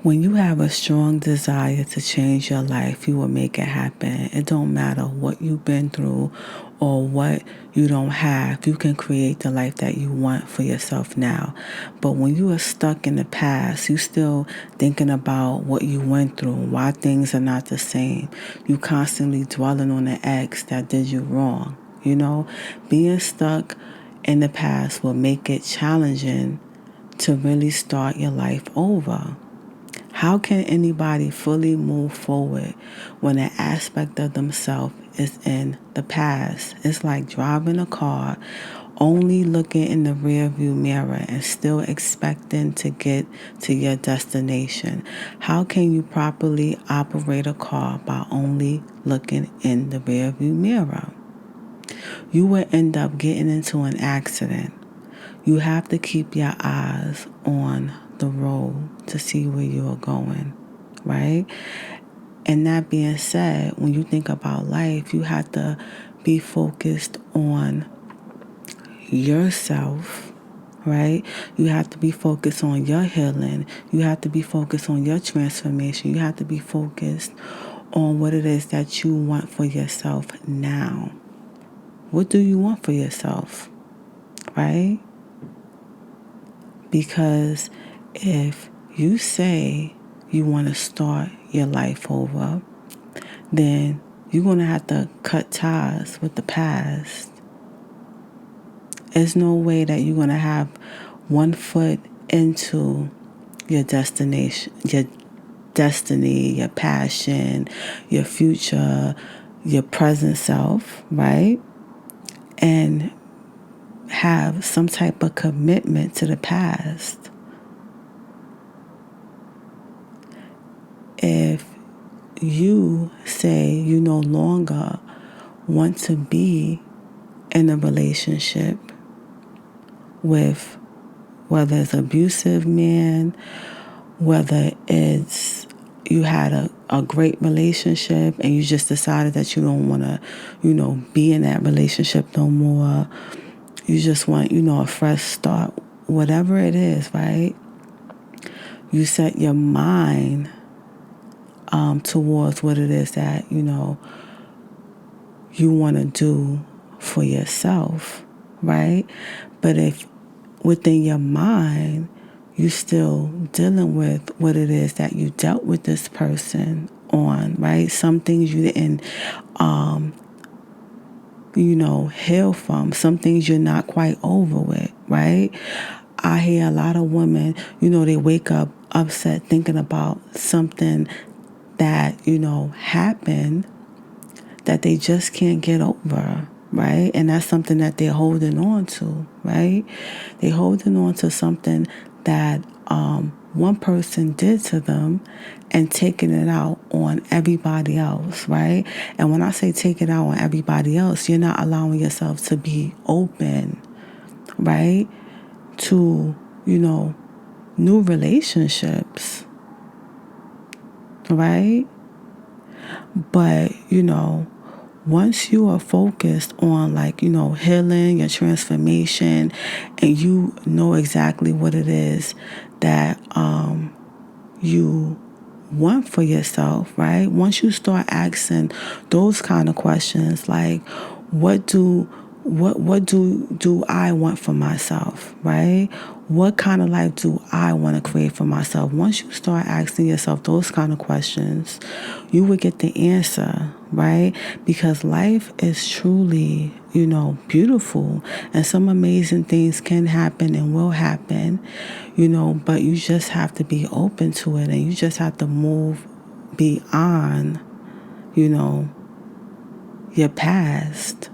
When you have a strong desire to change your life, you will make it happen. It don't matter what you've been through or what you don't have. You can create the life that you want for yourself now. But when you are stuck in the past, you still thinking about what you went through, why things are not the same. You constantly dwelling on the ex that did you wrong. Being stuck in the past will make it challenging to really start your life over. How can anybody fully move forward when an aspect of themselves is in the past? It's like driving a car, only looking in the rearview mirror and still expecting to get to your destination. How can you properly operate a car by only looking in the rearview mirror? You will end up getting into an accident. You have to keep your eyes on the road to see where you are going, right? And that being said, when you think about life, you have to be focused on yourself, right? You have to be focused on your healing. You have to be focused on your transformation. You have to be focused on what it is that you want for yourself now. What do you want for yourself, right? Because if you say you want to start your life over, then you're going to have to cut ties with the past. There's no way that you're going to have one foot into your destination, your destiny, your passion, your future, your present self, right? And have some type of commitment to the past. If you say you no longer want to be in a relationship with whether it's an abusive man, whether it's you had a great relationship and you just decided that you don't want to, be in that relationship no more. You just want, a fresh start. Whatever it is, right? You set your mind towards what it is that, you want to do for yourself, right? But if within your mind, you still dealing with what it is that you dealt with this person on, right? Some things you didn't, heal from. Some things you're not quite over with, right? I hear a lot of women, they wake up upset thinking about something that, happened that they just can't get over, right? And that's something that they're holding on to, right? They're holding on to something that one person did to them and taking it out on everybody else, right? And when I say take it out on everybody else, you're not allowing yourself to be open, right? To, new relationships, right? But, once you are focused on healing, your transformation, and you know exactly what it is that you want for yourself, right? Once you start asking those kind of questions, like what do I want for myself, right? What kind of life do I want to create for myself? Once you start asking yourself those kind of questions, you will get the answer, right? Because life is truly, beautiful, and some amazing things can happen and will happen, but you just have to be open to it, and you just have to move beyond, your past.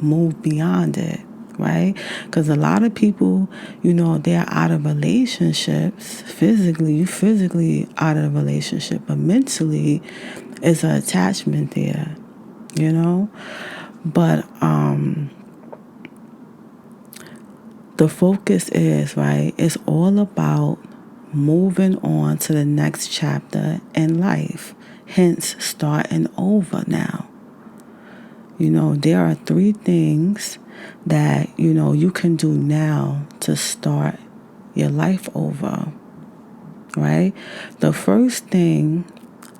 Move beyond it, right? Because a lot of people, they're out of relationships physically. You physically out of a relationship, but mentally, it's an attachment there, But the focus is, right? It's all about moving on to the next chapter in life. Hence, starting over now. There are 3 things that, you can do now to start your life over. right? The first thing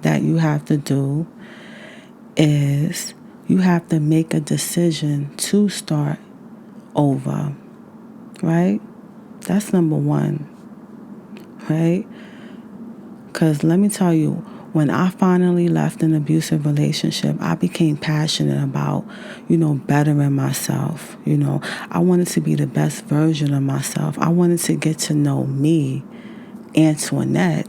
that you have to do is you have to make a decision to start over, right? That's number one, right? Because let me tell you, when I finally left an abusive relationship, I became passionate about, bettering myself. I wanted to be the best version of myself. I wanted to get to know me, Antoinette.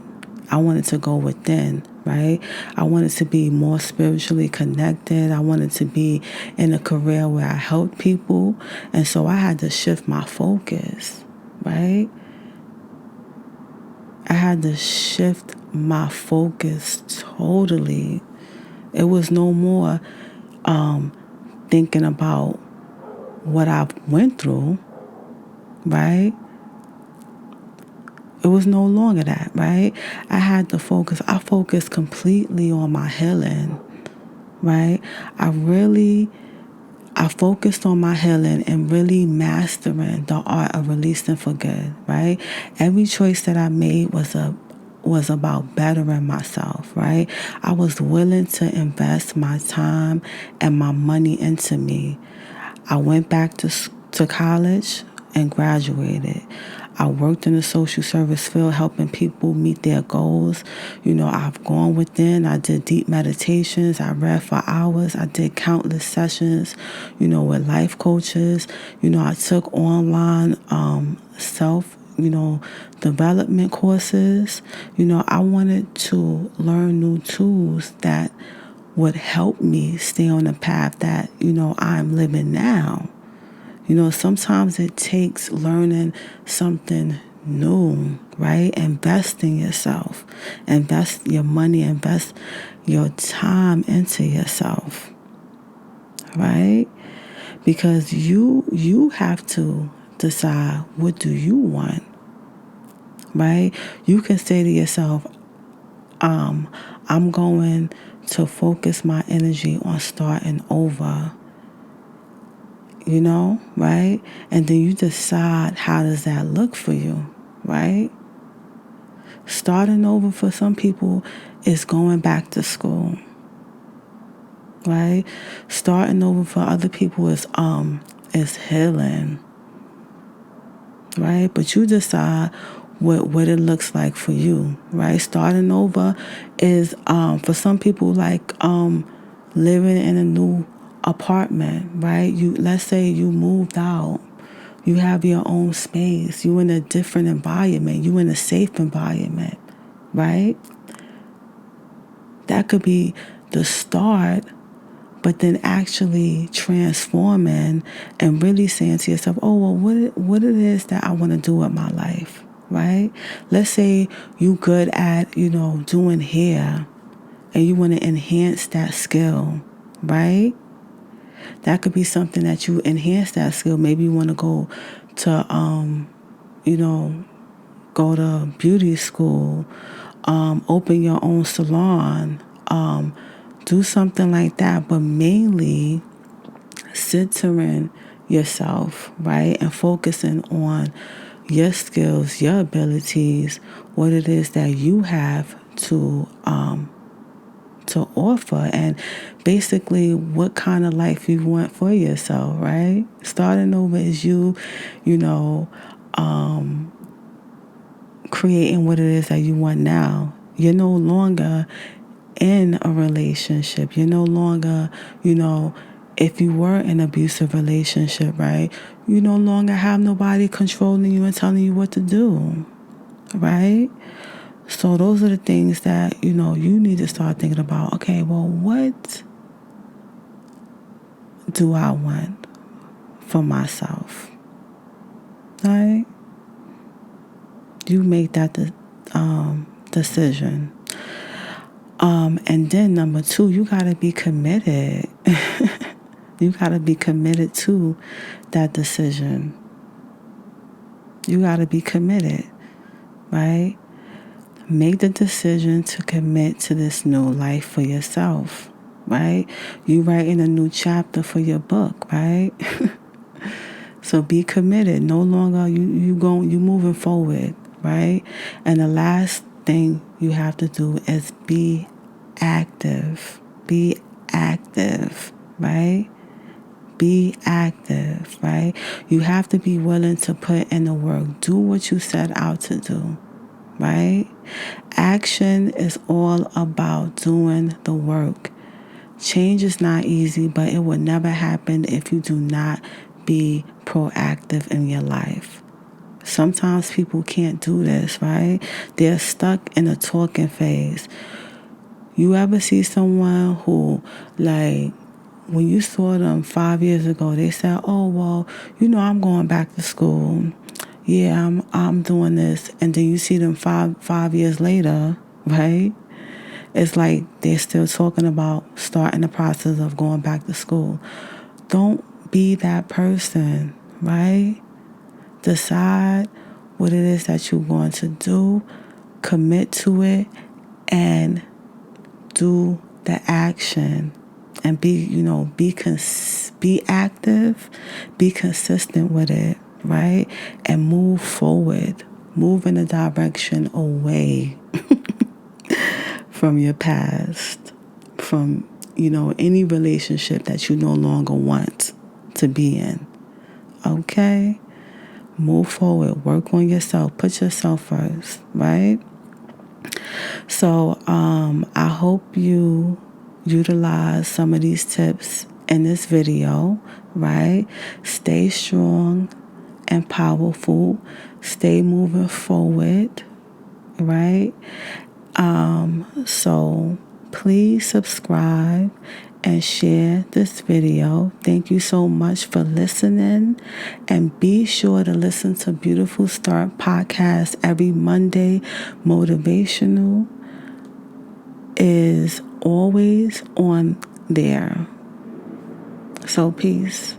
I wanted to go within, right? I wanted to be more spiritually connected. I wanted to be in a career where I helped people. And so I had to shift my focus, right? I had to shift my focus totally. It was no more thinking about what I went through, right? It was no longer that, right? I had to focus. I focused completely on my healing, right? I focused on my healing and really mastering the art of releasing for good, right? Every choice that I made was about bettering myself, right? I was willing to invest my time and my money into me. I went back to college and graduated. I worked in the social service field helping people meet their goals. I've gone within. I did deep meditations. I read for hours. I did countless sessions, with life coaches. I took online self, development courses. I wanted to learn new tools that would help me stay on the path that, I'm living now. Sometimes it takes learning something new, right? Invest in yourself. Invest your money, invest your time into yourself, right? Because you have to decide, what do you want, right? You can say to yourself, I'm going to focus my energy on starting over, right? And then you decide, how does that look for you, right? Starting over for some people is going back to school, right? Starting over for other people is healing, right? But you decide what it looks like for you, right? Starting over is for some people like living in a new apartment, right? Let's say you moved out. You have your own space. You in a different environment. You in a safe environment, right? That could be the start, but then actually transforming and really saying to yourself, oh, well, what it is that I want to do with my life, right? Let's say you good at, doing hair and you want to enhance that skill, right? That could be something that you enhance that skill. Maybe you want to go to, go to beauty school, open your own salon, do something like that, but mainly centering yourself, right? And focusing on your skills, your abilities, what it is that you have to offer, and basically what kind of life you want for yourself, right? Starting over is creating what it is that you want now. You're no longer in a relationship. You're no longer, if you were in an abusive relationship, right? You no longer have nobody controlling you and telling you what to do, right? So those are the things that, you need to start thinking about. Okay, well, what do I want for myself, right? You make that decision. And then number 2, you got to be committed. You got to be committed to that decision. You got to be committed, right? Make the decision to commit to this new life for yourself, right? You writing a new chapter for your book, right? So be committed. No longer you moving forward, right? And the last thing you have to do is be active. Be active, right? Be active, right? You have to be willing to put in the work. Do what you set out to do, right? Action is all about doing the work. Change is not easy, but it will never happen if you do not be proactive in your life. Sometimes people can't do this, right? They're stuck in a talking phase. You ever see someone who, like, when you saw them 5 years ago, they said, "Oh, well, I'm going back to school. Yeah, I'm doing this," and then you see them five years later, right? It's like they're still talking about starting the process of going back to school. Don't be that person, right? Decide what it is that you're going to do, commit to it, and do the action. And be active, be consistent with it, right? And move forward. Move in a direction away from your past, from, any relationship that you no longer want to be in. Okay? Move forward. Work on yourself. Put yourself first, right? So I hope you utilize some of these tips in this video, right? Stay strong and powerful. Stay moving forward, right? So please subscribe and share this video. Thank you so much for listening, and be sure to listen to Beautiful Start podcast every Monday. Motivational is always on there. So peace.